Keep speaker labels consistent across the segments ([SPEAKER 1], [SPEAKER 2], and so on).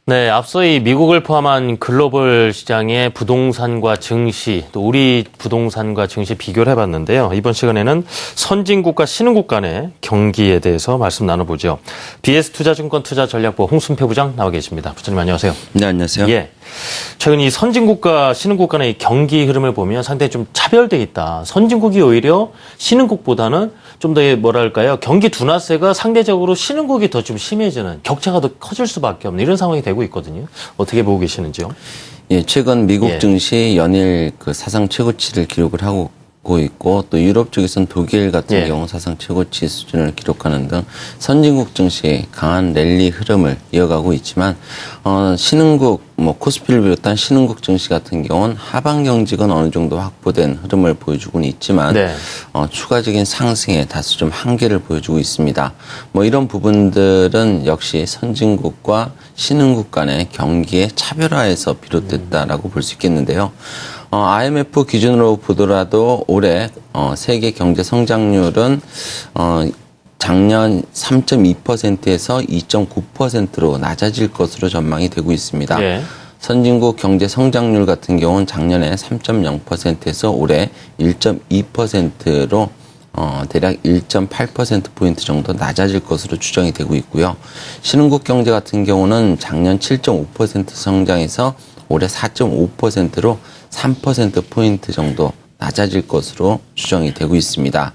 [SPEAKER 1] 네, 앞서 이 미국을 포함한 글로벌 시장의 부동산과 증시, 또 우리 부동산과 증시 비교를 해봤는데요. 이번 시간에는 선진국과 신흥국 간의 경기에 대해서 말씀 나눠보죠. BS투자증권 투자전략부 홍순표 부장 나와 계십니다. 부장님 안녕하세요.
[SPEAKER 2] 네, 안녕하세요.
[SPEAKER 1] 예. 최근 이 선진국과 신흥국 간의 경기 흐름을 보면 상당히 좀 차별돼 있다. 선진국이 오히려 신흥국보다는 좀 더 뭐랄까요, 경기 둔화세가 상대적으로 신흥국이 더 좀 심해지는, 격차가 더 커질 수밖에 없는 이런 상황이 되고 있거든요. 어떻게 보고 계시는지요?
[SPEAKER 2] 예, 최근 미국 증시 연일 그 사상 최고치를 기록을 하고 있고, 또 유럽 쪽에서는 독일 같은 경우 사상 최고치 수준을 기록하는 등 선진국 증시의 강한 랠리 흐름을 이어가고 있지만, 신흥국, 코스피를 비롯한 신흥국 증시 같은 경우는 하방 경직은 어느 정도 확보된 흐름을 보여주고는 있지만, 추가적인 상승에 다소 좀 한계를 보여주고 있습니다. 이런 부분들은 역시 선진국과 신흥국 간의 경기의 차별화에서 비롯됐다라고 볼 수 있겠는데요. IMF 기준으로 보더라도 올해 세계 경제 성장률은 작년 3.2%에서 2.9%로 낮아질 것으로 전망이 되고 있습니다. 예. 선진국 경제 성장률 같은 경우는 작년에 3.0%에서 올해 1.2%로 대략 1.8%포인트 정도 낮아질 것으로 추정이 되고 있고요. 신흥국 경제 같은 경우는 작년 7.5% 성장해서 올해 4.5%로 3%포인트 정도 낮아질 것으로 추정이 되고 있습니다.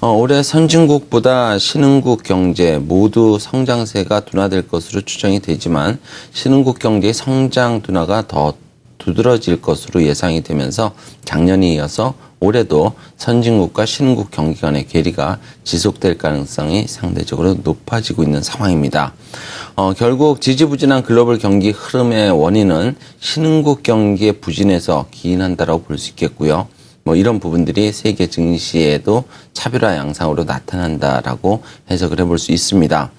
[SPEAKER 2] 올해 선진국보다 신흥국 경제 모두 성장세가 둔화될 것으로 추정이 되지만 신흥국 경제의 성장 둔화가 더 두드러질 것으로 예상이 되면서 작년에 이어서 올해도 선진국과 신흥국 경기 간의 괴리가 지속될 가능성이 상대적으로 높아지고 있는 상황입니다. 결국 지지부진한 글로벌 경기 흐름의 원인은 신흥국 경기의 부진에서 기인한다라고 볼 수 있겠고요. 이런 부분들이 세계 증시에도 차별화 양상으로 나타난다라고 해석을 해볼 수 있습니다.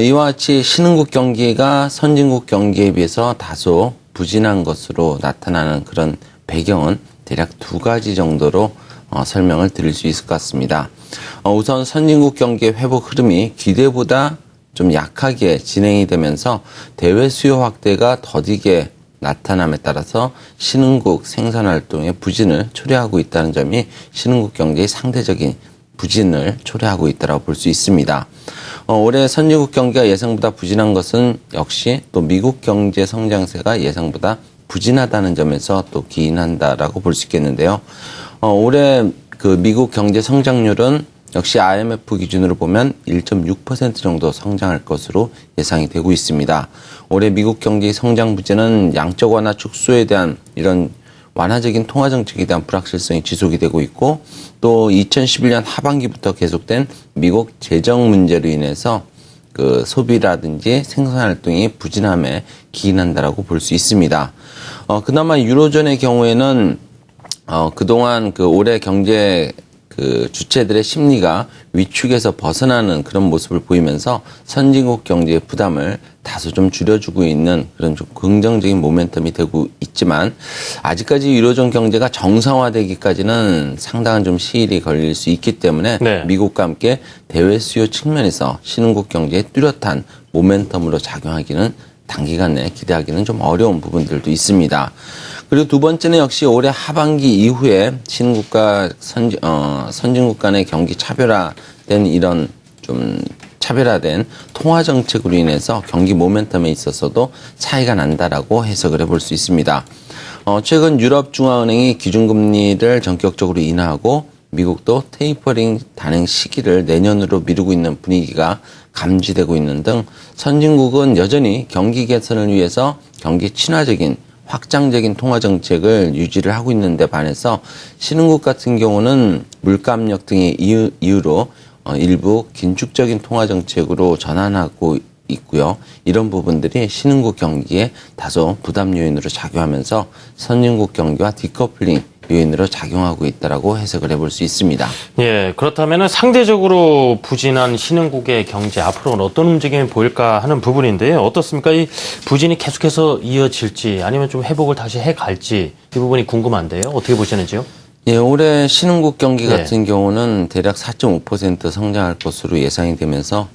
[SPEAKER 2] 이와 같이 신흥국 경기가 선진국 경기에 비해서 다소 부진한 것으로 나타나는 그런 배경은 대략 두 가지 정도로 설명을 드릴 수 있을 것 같습니다. 우선 선진국 경기의 회복 흐름이 기대보다 좀 약하게 진행이 되면서 대외 수요 확대가 더디게 나타남에 따라서 신흥국 생산 활동의 부진을 초래하고 있다는 점이 신흥국 경제의 상대적인 부진을 초래하고 있다고 볼 수 있습니다. 올해 선진국 경기가 예상보다 부진한 것은 역시 또 미국 경제 성장세가 예상보다 부진하다는 점에서 또 기인한다라고 볼 수 있겠는데요. 올해 그 미국 경제 성장률은 역시 IMF 기준으로 보면 1.6% 정도 성장할 것으로 예상이 되고 있습니다. 올해 미국 경기 성장 부진은 양적 완화 축소에 대한 이런 완화적인 통화 정책에 대한 불확실성이 지속이 되고 있고 또 2011년 하반기부터 계속된 미국 재정 문제로 인해서 그 소비라든지 생산 활동이 부진함에 기인한다라고 볼 수 있습니다. 그나마 유로존의 경우에는 그동안 그 올해 경제 그 주체들의 심리가 위축에서 벗어나는 그런 모습을 보이면서 선진국 경제의 부담을 다소 좀 줄여주고 있는 그런 좀 긍정적인 모멘텀이 되고 있지만 아직까지 유로존 경제가 정상화되기까지는 상당한 좀 시일이 걸릴 수 있기 때문에 미국과 함께 대외 수요 측면에서 신흥국 경제의 뚜렷한 모멘텀으로 작용하기는 단기간 내에 기대하기는 좀 어려운 부분들도 있습니다. 그리고 두 번째는 역시 올해 하반기 이후에 신흥국과 선진국 간의 경기 차별화된 이런 좀 차별화된 통화 정책으로 인해서 경기 모멘텀에 있어서도 차이가 난다라고 해석을 해볼 수 있습니다. 최근 유럽 중앙은행이 기준금리를 전격적으로 인하하고 미국도 테이퍼링 단행 시기를 내년으로 미루고 있는 분위기가 감지되고 있는 등 선진국은 여전히 경기 개선을 위해서 경기 친화적인 확장적인 통화 정책을 유지를 하고 있는데 반해서 신흥국 같은 경우는 물가 압력 등의 이유로 일부 긴축적인 통화 정책으로 전환하고 있고요. 이런 부분들이 신흥국 경기에 다소 부담 요인으로 작용하면서 선진국 경기와 디커플링 요인으로 작용하고 있다라고 해석을 해볼 수 있습니다.
[SPEAKER 1] 예, 그렇다면 상대적으로 부진한 신흥국의 경제 앞으로는 어떤 움직임이 보일까 하는 부분인데요. 어떻습니까? 이 부진이 계속해서 이어질지 아니면 좀 회복을 다시 해갈지 이 부분이 궁금한데요. 어떻게 보시는지요?
[SPEAKER 2] 예, 올해 신흥국 경기 같은 경우는 대략 4.5% 성장할 것으로 예상이 되면서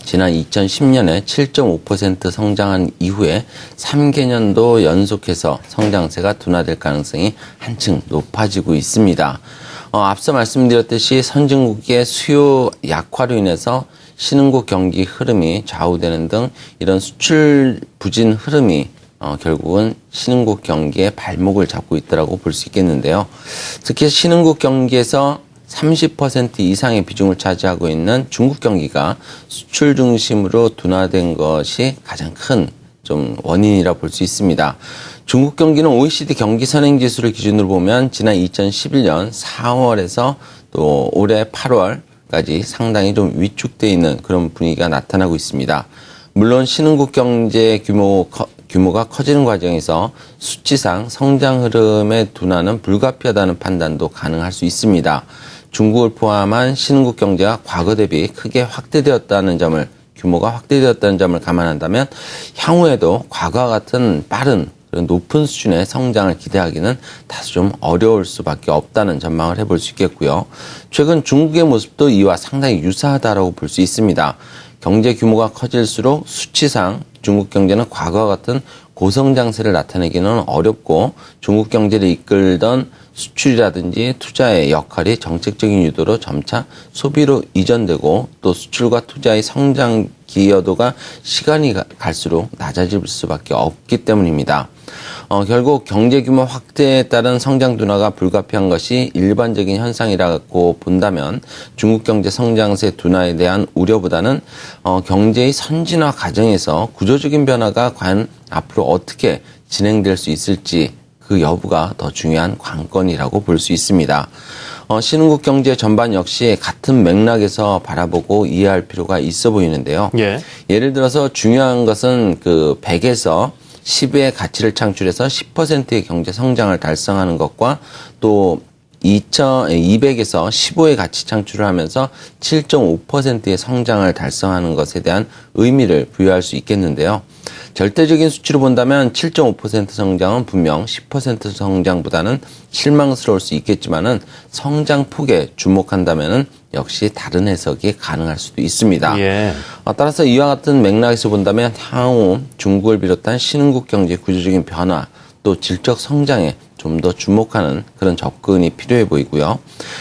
[SPEAKER 2] 지난 2010년에 7.5% 성장한 이후에 3개년도 연속해서 성장세가 둔화될 가능성이 한층 높아지고 있습니다. 앞서 말씀드렸듯이 선진국의 수요 약화로 인해서 신흥국 경기 흐름이 좌우되는 등 이런 수출 부진 흐름이 결국은 신흥국 경기의 발목을 잡고 있다고 볼 수 있겠는데요. 특히 신흥국 경기에서 30% 이상의 비중을 차지하고 있는 중국 경기가 수출 중심으로 둔화된 것이 가장 큰 좀 원인이라 볼 수 있습니다. 중국 경기는 OECD 경기 선행 지수를 기준으로 보면 지난 2011년 4월에서 또 올해 8월까지 상당히 좀 위축되어 있는 그런 분위기가 나타나고 있습니다. 물론 신흥국 경제 규모가 커지는 과정에서 수치상 성장 흐름의 둔화는 불가피하다는 판단도 가능할 수 있습니다. 중국을 포함한 신흥국 경제가 과거 대비 크게 확대되었다는 점을 규모가 확대되었다는 점을 감안한다면 향후에도 과거와 같은 빠른 그런 높은 수준의 성장을 기대하기는 다소 좀 어려울 수밖에 없다는 전망을 해볼 수 있겠고요. 최근 중국의 모습도 이와 상당히 유사하다고 볼 수 있습니다. 경제 규모가 커질수록 수치상 중국 경제는 과거와 같은 고성장세를 나타내기는 어렵고 중국 경제를 이끌던 수출이라든지 투자의 역할이 정책적인 유도로 점차 소비로 이전되고 또 수출과 투자의 성장 기여도가 시간이 갈수록 낮아질 수밖에 없기 때문입니다. 결국 경제 규모 확대에 따른 성장 둔화가 불가피한 것이 일반적인 현상이라고 본다면 중국 경제 성장세 둔화에 대한 우려보다는 경제의 선진화 과정에서 구조적인 변화가 과연 앞으로 어떻게 진행될 수 있을지 그 여부가 더 중요한 관건이라고 볼 수 있습니다. 신흥국 경제 전반 역시 같은 맥락에서 바라보고 이해할 필요가 있어 보이는데요. 예를 들어서 중요한 것은 그 100에서 10의 가치를 창출해서 10%의 경제 성장을 달성하는 것과 또 200에서 15의 가치 창출을 하면서 7.5%의 성장을 달성하는 것에 대한 의미를 부여할 수 있겠는데요. 절대적인 수치로 본다면 7.5% 성장은 분명 10% 성장보다는 실망스러울 수 있겠지만은 성장 폭에 주목한다면은 역시 다른 해석이 가능할 수도 있습니다. 따라서 이와 같은 맥락에서 본다면 향후 중국을 비롯한 신흥국 경제 구조적인 변화 또 질적 성장에 좀 더 주목하는 그런 접근이 필요해 보이고요.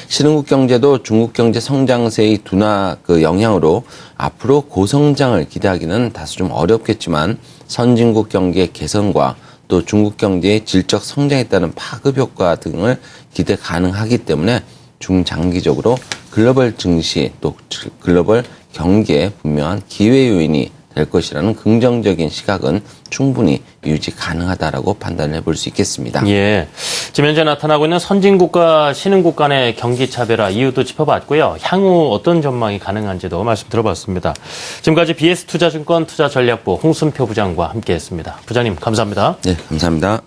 [SPEAKER 2] 신흥국 경제도 중국 경제 성장세의 둔화 그 영향으로 앞으로 고성장을 기대하기는 다소 좀 어렵겠지만 선진국 경기의 개선과 또 중국 경제의 질적 성장에 따른 파급 효과 등을 기대 가능하기 때문에 중장기적으로 글로벌 증시 또 글로벌 경기에 분명한 기회 요인이 될 것이라는 긍정적인 시각은 충분히 유지 가능하다라고 판단을 해볼 수 있겠습니다.
[SPEAKER 1] 지금 현재 나타나고 있는 선진국과 신흥국 간의 경기 차별화 이유도 짚어봤고요. 향후 어떤 전망이 가능한지도 말씀 들어봤습니다. 지금까지 BS투자증권 투자전략부 홍순표 부장과 함께했습니다. 부장님 감사합니다.
[SPEAKER 2] 네, 감사합니다.